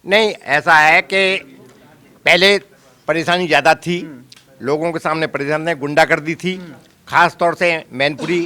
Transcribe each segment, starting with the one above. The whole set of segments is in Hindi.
नहीं, ऐसा है कि पहले परेशानी ज़्यादा थी, लोगों के सामने परेशानी गुंडागर्दी थी, खास तौर से मैनपुरी,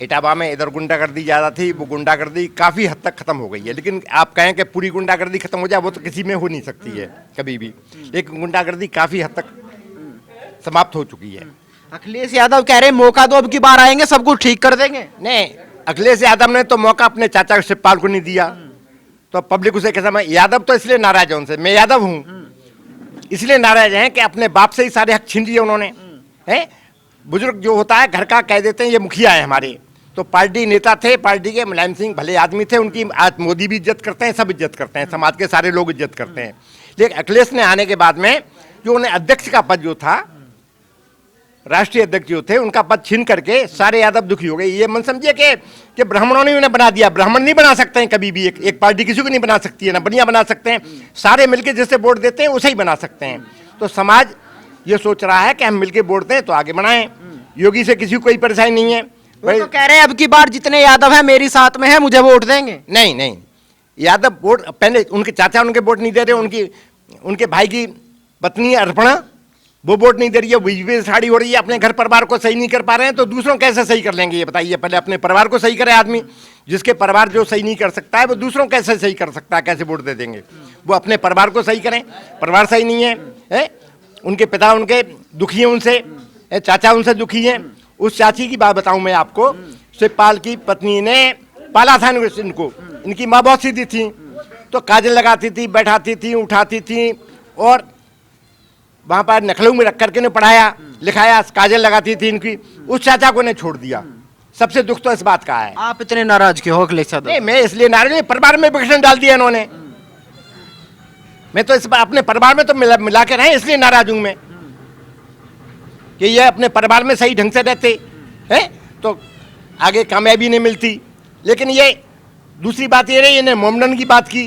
एटावा में इधर गुंडागर्दी ज़्यादा थी। वो गुंडागर्दी काफ़ी हद तक ख़त्म हो गई है, लेकिन आप कहें कि पूरी गुंडागर्दी ख़त्म हो जाए वो तो किसी में हो नहीं सकती है कभी भी, लेकिन गुंडागर्दी काफ़ी हद तक समाप्त हो चुकी है। अखिलेश यादव कह रहे हैं मौका दो, अब की बार आएंगे सब कुछ ठीक कर देंगे। नहीं, अखिलेश यादव ने तो मौका अपने चाचा शिवपाल को नहीं दिया, तो पब्लिक उसे कैसा, मैं यादव तो इसलिए नाराज है उनसे, मैं यादव हूँ इसलिए नाराज हैं कि अपने बाप से ही सारे हक छीन लिए उन्होंने। हैं, बुजुर्ग जो होता है घर का कह देते हैं ये मुखिया है हमारे, तो पार्टी नेता थे, पार्टी के मुलायम सिंह भले आदमी थे, उनकी आज मोदी भी इज्जत करते हैं, सब इज्जत करते हैं, समाज के सारे लोग इज्जत करते हैं। लेकिन अखिलेश ने आने के बाद में जो उन्हें अध्यक्ष का पद जो था, राष्ट्रीय अध्यक्ष जो थे, उनका पद छीन करके सारे यादव दुखी हो गए। ये मन समझिए कि ब्राह्मणों ने उन्हें बना दिया। ब्राह्मण नहीं बना सकते हैं कभी भी, एक पार्टी किसी को नहीं बना सकती है, ना बढ़िया बना सकते हैं, सारे मिलके जिससे वोट देते हैं उसे ही बना सकते हैं। तो समाज ये सोच रहा है कि हम मिलके वोट दें तो आगे बढ़ाएं, योगी से किसी को कोई परेशानी नहीं है। वो तो कह रहे हैं अब की बार जितने यादव हैं मेरी साथ में है, मुझे वोट देंगे। नहीं नहीं, यादव वोट पहले उनके चाचा उनके वोट नहीं दे रहे, उनके भाई की पत्नी अर्पणा वो वोट नहीं दे रही है, बीजेपी से साड़ी हो रही है, अपने घर परिवार को सही नहीं कर पा रहे हैं, तो दूसरों कैसे सही कर लेंगे ये बताइए। पहले अपने परिवार को सही करे आदमी, जिसके परिवार जो सही नहीं कर सकता है वो दूसरों कैसे सही कर सकता है, कैसे वोट दे देंगे। वो अपने परिवार को सही करें, परिवार सही नहीं है, उनके पिता उनके दुखी हैं उनसे, चाचा उनसे दुखी हैं। उस चाची की बात बताऊं मैं आपको, शिवपाल की पत्नी ने पाला था इनको, इनकी माँ बहुत सीधी थी, तो काजल लगाती थी, बैठाती थी, उठाती थी, और वहां पर नखलऊ में रख करके ने पढ़ाया लिखाया, काजल लगाती थी इनकी। उस चाचा को ने छोड़ दिया। सबसे दुख तो इस बात का है। आप इतने नाराज क्यों हो अखिलेश यादव? नहीं, मैं इसलिए नाराज नहीं, परिवार में विघटन डाल दिया इन्होंने। मैं तो इस अपने परिवार में तो मिला के रहे, इसलिए नाराज हूं मैं कि ये अपने परिवार में सही ढंग से रहते हैं तो आगे कामयाबी नहीं मिलती। लेकिन ये दूसरी बात ये रही, इन्हें मोमडन की बात की,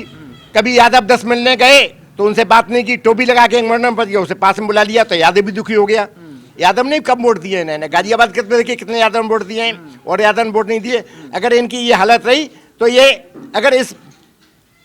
कभी यादव 10 मिलने गए तो उनसे बात नहीं की, टोपी लगा के मोमडन पर उसे पास में बुला लिया, तो यादव भी दुखी हो गया। यादव ने कब वोट दिए इन्होंने, गाजियाबाद के देखिए कितने यादव ने वोट दिए हैं, और यादव ने वोट नहीं दिए। अगर इनकी ये हालत रही तो ये अगर इस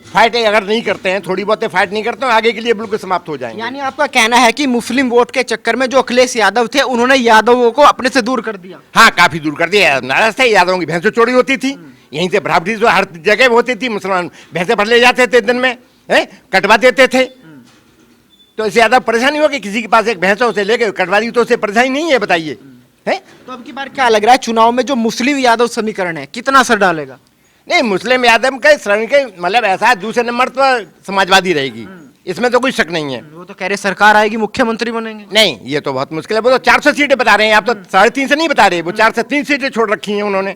फाइट अगर नहीं करते हैं, थोड़ी बहुत फाइट नहीं करते हैं, आगे के लिए बिल्कुल समाप्त हो जाएंगे। यानी आपका कहना है कि मुस्लिम वोट के चक्कर में जो अखिलेश यादव थे उन्होंने यादवों को अपने से दूर कर दिया। हाँ, काफी दूर कर दिया। नाराज थे, यादवों की भैंसों चोरी होती थी, यहीं से बराबरी जो हर जगह होती थी, मुसलमान भैंसे भर ले जाते थे दिन में, कटवा देते थे, तो इससे ज्यादा परेशानी होगी। किसी के पास एक भैंस उसे लेके कटवा दी तो उससे परेशानी नहीं है, बताइए। है तो अब की बार क्या लग रहा है चुनाव में जो मुस्लिम यादव समीकरण है कितना असर डालेगा? नहीं, मुस्लिम यादव के शरण के मतलब ऐसा है, दूसरे नंबर पर समाजवादी रहेगी, इसमें तो कोई शक नहीं है। वो तो कह रहे सरकार आएगी, मुख्यमंत्री बनेंगे। नहीं, ये तो बहुत मुश्किल है। वो तो 400 सीटें बता रहे हैं, आप तो 350 नहीं बता रहे। वो 4 से 3 सीटें छोड़ रखी हैं उन्होंने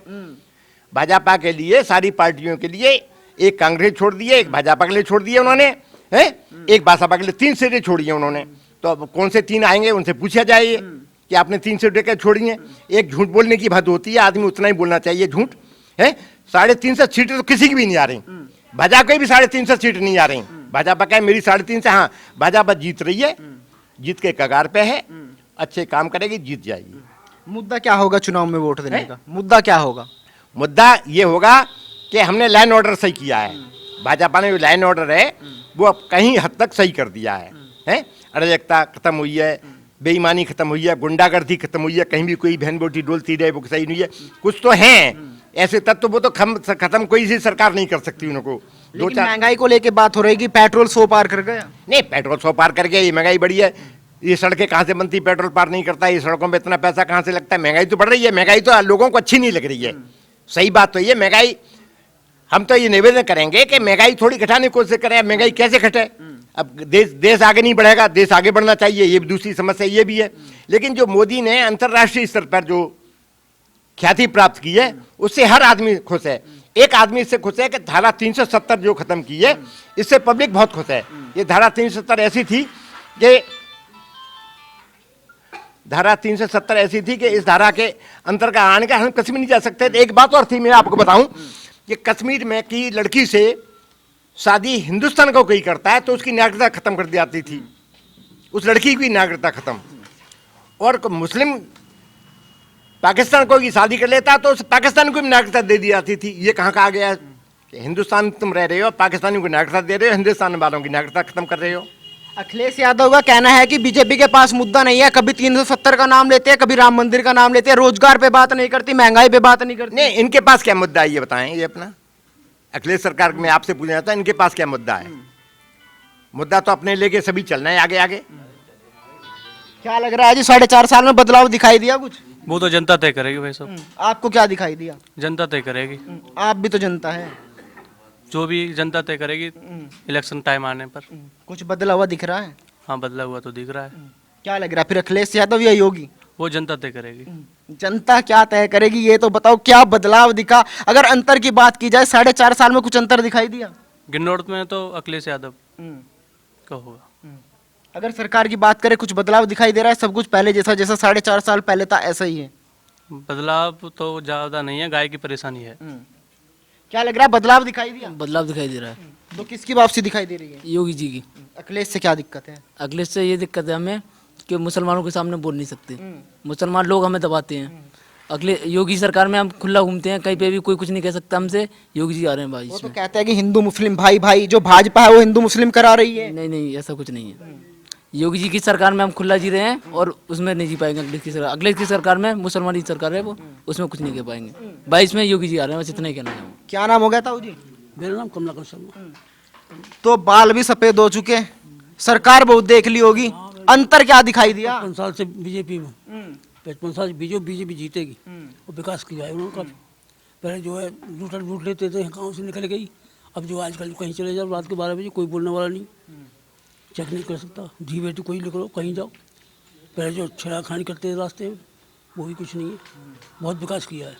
भाजपा के लिए, सारी पार्टियों के लिए। एक कांग्रेस छोड़ दिए, एक भाजपा के लिए छोड़ दिए उन्होंने, है एक भाजपा के लिए 3 सीटें छोड़ी हैं उन्होंने। तो अब कौन से 3 आएंगे, उनसे पूछा जाए कि आपने 3 सीटें क्या छोड़ी हैं। एक झूठ बोलने की बात होती है, आदमी उतना ही बोलना चाहिए झूठ, है। 350 सीटें तो किसी की भी नहीं आ रही, भाजपा की भी 350 सीट नहीं आ रही। भाजपा का मेरी 350, हाँ भाजपा जीत रही है, जीत के कगार पे है, अच्छे काम करेगी, जीत जाएगी। मुद्दा क्या होगा चुनाव में वोट देने का? मुद्दा क्या होगा? मुद्दा ये होगा कि हमने लाइन ऑर्डर सही किया है। भाजपा ने जो लाइन ऑर्डर है वो अब कहीं हद तक सही कर दिया है। अराजकता खत्म हुई है, बेईमानी खत्म हुई है, गुंडागर्दी खत्म हुई है, कहीं भी कोई बहन बेटी डोलती रहे वो सही नहीं है। कुछ तो हैं ऐसे तत्व, वो तो खत्म कोई सी सरकार नहीं कर सकती उनको। लेकिन महंगाई को लेके बात हो रही है कि पेट्रोल 100 पार कर गया। नहीं, पेट्रोल 100 पार कर गया, ये महंगाई बढ़ी है, ये सड़कें कहाँ से बनती, पेट्रोल पार नहीं करता, ये सड़कों में इतना पैसा कहाँ से लगता है। महंगाई तो बढ़ रही है, महंगाई तो लोगों को अच्छी नहीं लग रही है। सही बात तो ये महंगाई, हम तो ये निवेदन करेंगे कि महंगाई थोड़ी घटाने की कोशिश करें। महंगाई कैसे घटे? अब देश आगे नहीं बढ़ेगा, देश आगे बढ़ना चाहिए, ये दूसरी समस्या ये भी है। लेकिन जो मोदी ने अंतर्राष्ट्रीय स्तर पर जो ख्याति प्राप्त की है उससे हर आदमी खुश है। एक आदमी इससे खुश है कि धारा 370 जो खत्म की है, इससे पब्लिक बहुत खुश है। ये धारा 370 ऐसी थी कि इस धारा के अंतर्गत आने का हम कश्मीर नहीं जा सकते। एक बात और थी, मैं आपको बताऊं कि कश्मीर में की लड़की से शादी हिंदुस्तान को कोई करता है तो उसकी नागरिकता खत्म कर दी जाती थी, उस लड़की की नागरिकता खत्म। और मुस्लिम पाकिस्तान को की शादी कर लेता तो उस पाकिस्तान को भी नागरिकता दे दी जाती थी। ये कहाँ का आ गया? कि हिंदुस्तान में तुम रह रहे हो, पाकिस्तानी को नागरिकता दे रहे हो, हिंदुस्तान वालों की नागरिकता खत्म कर रहे हो। अखिलेश यादव का कहना है कि बीजेपी के पास मुद्दा नहीं है, कभी 370 का नाम लेते हैं, कभी राम मंदिर का नाम लेते हैं, रोजगार पे बात नहीं करती, महंगाई पे बात नहीं करती। नहीं, इनके पास क्या मुद्दा है ये बताएं, ये अपना अखिलेश सरकार में आपसे पूछना चाहता है, इनके पास क्या मुद्दा है? मुद्दा तो अपने लेके सभी चलना है आगे आगे। क्या लग रहा है जी 4.5 साल में बदलाव दिखाई दिया कुछ? वो तो जनता तय करेगी भाई साहब, आपको क्या दिखाई दिया? जनता तय करेगी। आप भी तो जनता है। जो भी जनता तय करेगी इलेक्शन टाइम आने पर। कुछ बदला हुआ दिख रहा है? हाँ, बदला हुआ तो दिख रहा है। क्या लग रहा है फिर अखिलेश यादव या योगी? वो जनता तय करेगी। जनता क्या तय करेगी ये तो बताओ, क्या बदलाव दिखा? अगर अंतर की बात की जाए 4.5 साल में कुछ अंतर दिखाई दिया? गिन्नौर में तो अखिलेश यादव का होगा। अगर सरकार की बात करें कुछ बदलाव दिखाई दे रहा है? सब कुछ पहले जैसा, जैसा 4.5 साल पहले था ऐसा ही है? बदलाव तो ज्यादा नहीं है, गाय की परेशानी है। क्या लग रहा है बदलाव दिखाई दिया? बदलाव दिखाई दे रहा है। तो किसकी वापसी दिखाई दे रही है? योगी जी की। अखिलेश से क्या दिक्कत है? अखिलेश से ये दिक्कत है हमें कि मुसलमानों के सामने बोल नहीं सकते, मुसलमान लोग हमें दबाते हैं। अगले योगी सरकार में हम खुला घूमते हैं, कहीं पे भी कोई कुछ नहीं कह सकता हमसे। योगी जी आ रहे हैं भाई वो तो इसमें। कहते हैं कि हिंदू मुस्लिम भाई भाई, जो भाजपा है वो हिंदू मुस्लिम करा रही है। नहीं नहीं, ऐसा कुछ नहीं है। योगी जी की सरकार में हम खुला जी रहे हैं और उसमें नहीं जी पाएंगे। अखिलेश की सरकार, अखिलेश की सरकार में मुसलमान की सरकार है वो, उसमें कुछ नहीं कह पाएंगे। 22 में योगी जी आ रहे हैं, बस इतना ही कहना चाहूँगा। क्या नाम हो गया ताऊ जी? मेरा नाम कमलाकर शर्मा। तो बाल भी सफेद हो चुके, सरकार बहुत देख ली होगी, अंतर क्या दिखाई दिया? 55 साल से बीजेपी में, 55 साल बीजेपी जीतेगी और विकास किया है उन्होंने काफी। पहले जो है लूट लेते थे, गाँव से निकल गई। अब जो आजकल कहीं चले जाओ रात के 12 बजे कोई बोलने वाला नहीं, चेक नहीं कर सकता, धी बेटी कोई निकलो कहीं जाओ। पहले जो छेड़खानी करते थे रास्ते में वो भी कुछ नहीं है। बहुत विकास किया है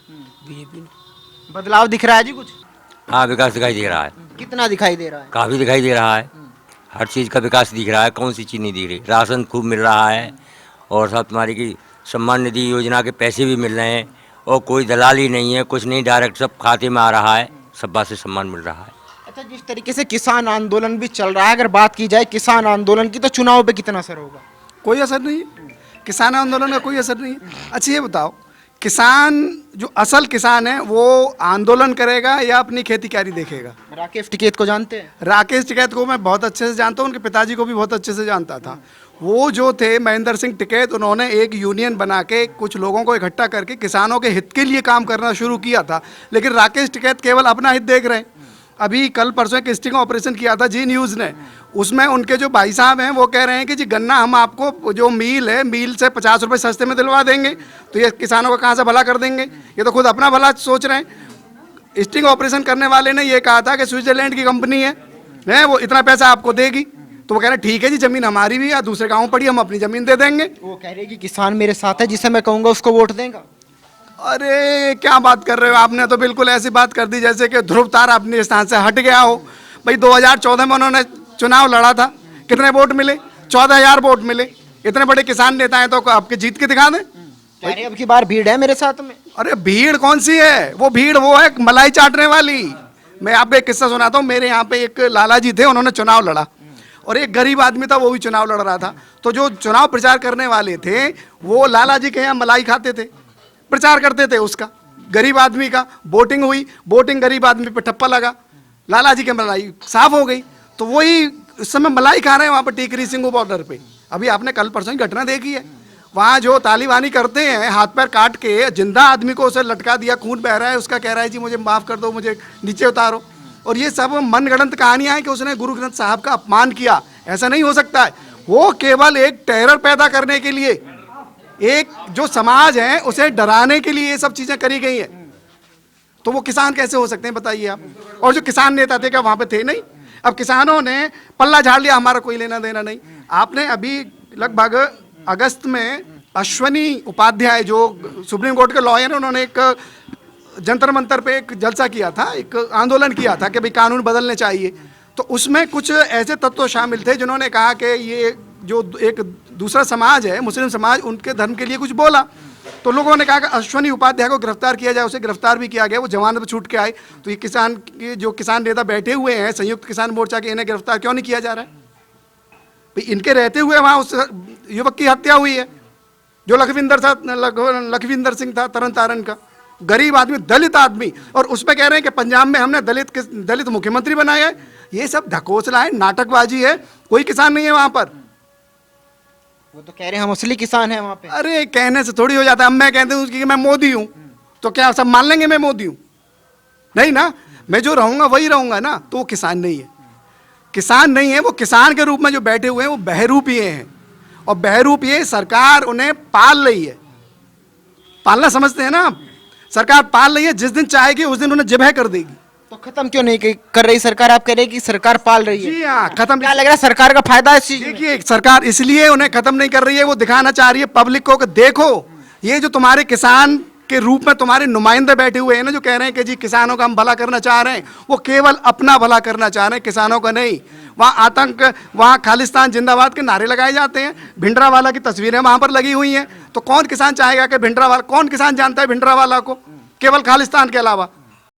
बीजेपी ने। बदलाव दिख रहा है जी कुछ? हाँ, विकास दिखाई दे रहा है, कितना दिखाई दे रहा है? काफ़ी दिखाई दे रहा है। हर चीज़ का विकास दिख रहा है, कौन सी चीज़ नहीं दिख रही। राशन खूब मिल रहा है और साथ तुम्हारी की सम्मान निधि योजना के पैसे भी मिल रहे हैं और कोई दलाली नहीं है, कुछ नहीं, डायरेक्ट सब खाते में आ रहा है, सब बात से सम्मान मिल रहा है। अच्छा, जिस तरीके से किसान आंदोलन भी चल रहा है, अगर बात की जाए किसान आंदोलन की, तो चुनाव पे कितना असर होगा? कोई असर नहीं है, किसान आंदोलन का कोई असर नहीं है। अच्छा ये बताओ, किसान जो असल किसान है वो आंदोलन करेगा या अपनी खेती क्यारी देखेगा? राकेश टिकैत को जानते हैं? राकेश टिकैत को मैं बहुत अच्छे से जानता हूँ, उनके पिताजी को भी बहुत अच्छे से जानता था। वो जो थे महेंद्र सिंह टिकैत, उन्होंने एक यूनियन बना के कुछ लोगों को इकट्ठा करके किसानों के हित के लिए काम करना शुरू किया था। लेकिन राकेश टिकैत केवल अपना हित देख रहे हैं। अभी कल परसों एक स्टिंग ऑपरेशन किया था जी न्यूज़ ने, उसमें उनके जो भाई साहब हैं वो कह रहे हैं कि जी गन्ना हम आपको जो मील है, मील से 50 रुपये सस्ते में दिलवा देंगे। तो ये किसानों का कहाँ से भला कर देंगे? ये तो खुद अपना भला सोच रहे हैं। स्टिंग ऑपरेशन करने वाले ने ये कहा था कि स्विट्जरलैंड की कंपनी है वो इतना पैसा आपको देगी। तो वो कह रहे हैं ठीक है जी, ज़मीन हमारी भी है, दूसरे गाँव पड़ी, हम अपनी ज़मीन दे देंगे। वो कह रहे हैं कि किसान मेरे साथ है, जिसे मैं कहूँगा उसको वोट देगा। अरे क्या बात कर रहे हो, आपने तो बिल्कुल ऐसी बात कर दी जैसे कि ध्रुव तारा अपने स्थान से हट गया हो। भाई 2014 में उन्होंने चुनाव लड़ा था, कितने वोट मिले? 14,000 वोट मिले। इतने बड़े किसान नेता हैं तो आपके जीत के दिखा दें। अरे अब की बार भीड़ है मेरे साथ में। अरे भीड़ कौन सी है? वो भीड़ वो है मलाई चाटने वाली। मैं आपको एक किस्सा सुनाता हूँ। मेरे यहाँ पे एक लाला जी थे, उन्होंने चुनाव लड़ा और एक गरीब आदमी था, वो भी चुनाव लड़ रहा था। तो जो चुनाव प्रचार करने वाले थे वो लाला जी के यहाँ मलाई खाते थे, प्रचार करते थे उसका, गरीब आदमी का। वोटिंग हुई, वोटिंग गरीब आदमी पे ठप्पा लगा, लाला जी के मलाई साफ हो गई। तो वही उस समय मलाई खा रहे हैं वहाँ पर टीकरी सिंगू बॉर्डर पे। अभी आपने कल परसों की घटना देखी है, वहाँ जो तालिबानी करते हैं, हाथ पैर काट के जिंदा आदमी को उसे लटका दिया, खून बह रहा है, उसका कह रहा है जी मुझे माफ़ कर दो, मुझे नीचे उतारो। और ये सब मनगढ़ंत कहानियाँ हैं कि उसने गुरु ग्रंथ साहब का अपमान किया। ऐसा नहीं हो सकता है। वो केवल एक टेरर पैदा करने के लिए, एक जो समाज है उसे डराने के लिए ये सब चीज़ें करी गई हैं। तो वो किसान कैसे हो सकते हैं बताइए आप? और जो किसान नेता थे क्या वहाँ पे थे नहीं? अब किसानों ने पल्ला झाड़ लिया, हमारा कोई लेना देना नहीं। आपने अभी लगभग अगस्त में अश्वनी उपाध्याय जो सुप्रीम कोर्ट के लॉयर हैं, उन्होंने एक जंतर मंतर पे एक जलसा किया था, एक आंदोलन किया था कि भाई कानून बदलने चाहिए। तो उसमें कुछ ऐसे तत्व शामिल थे जिन्होंने कहा कि ये जो एक दूसरा समाज है, मुस्लिम समाज, उनके धर्म के लिए कुछ बोला। तो लोगों ने कहा कि अश्वनी उपाध्याय को गिरफ्तार किया जाए। उसे गिरफ्तार भी किया गया, वो जमानत पर छूट के आए। तो ये किसान के जो किसान नेता बैठे हुए हैं संयुक्त किसान मोर्चा के, इन्हें गिरफ्तार क्यों नहीं किया जा रहा है? भाई इनके रहते हुए वहाँ उस युवक की हत्या हुई है जो लखविंदर सिंह था तरन तारण का। गरीब आदमी, दलित आदमी, और उसमें कह रहे हैं कि पंजाब में हमने दलित मुख्यमंत्री बनाया है। ये सब ढकोसला है, नाटकबाजी है। कोई किसान नहीं है वहां पर। वो तो कह रहे हैं हम असली किसान हैं वहाँ पे। अरे कहने से थोड़ी हो जाता है। अब मैं कहते हूँ कि मैं मोदी हूँ, तो क्या सब मान लेंगे मैं मोदी हूँ? नहीं ना, मैं जो रहूंगा वही रहूंगा ना। तो वो किसान नहीं है, किसान नहीं है। वो किसान के रूप में जो बैठे हुए हैं वो बहरूपिये हैं, और बहरूपिये सरकार उन्हें पाल रही है। पालना समझते हैं ना आप? सरकार पाल रही है, जिस दिन चाहेगी उस दिन उन्हें जिबह कर देगी। तो खत्म क्यों नहीं कर रही सरकार? आप कह रहे हैं कि सरकार पाल रही है। जी हाँ, खत्म। क्या लग रहा है सरकार का फायदा है इस चीज में? देखिए, सरकार इसलिए उन्हें खत्म नहीं कर रही है, वो दिखाना चाह रही है पब्लिक को कि देखो, ये जो तुम्हारे किसान के रूप में तुम्हारे नुमाइंदे बैठे हुए हैं ना, जो कह रहे हैं कि जी किसानों का हम भला करना चाह रहे हैं, वो केवल अपना भला करना चाह रहे हैं, किसानों का नहीं। वहाँ आतंक, वहाँ खालिस्तान जिंदाबाद के नारे लगाए जाते हैं, भिंडरावाला की तस्वीरें वहाँ पर लगी हुई हैं। तो कौन किसान चाहेगा कि भिंडरावाला, कौन किसान जानता है भिंडरावाला को केवल खालिस्तान के अलावा?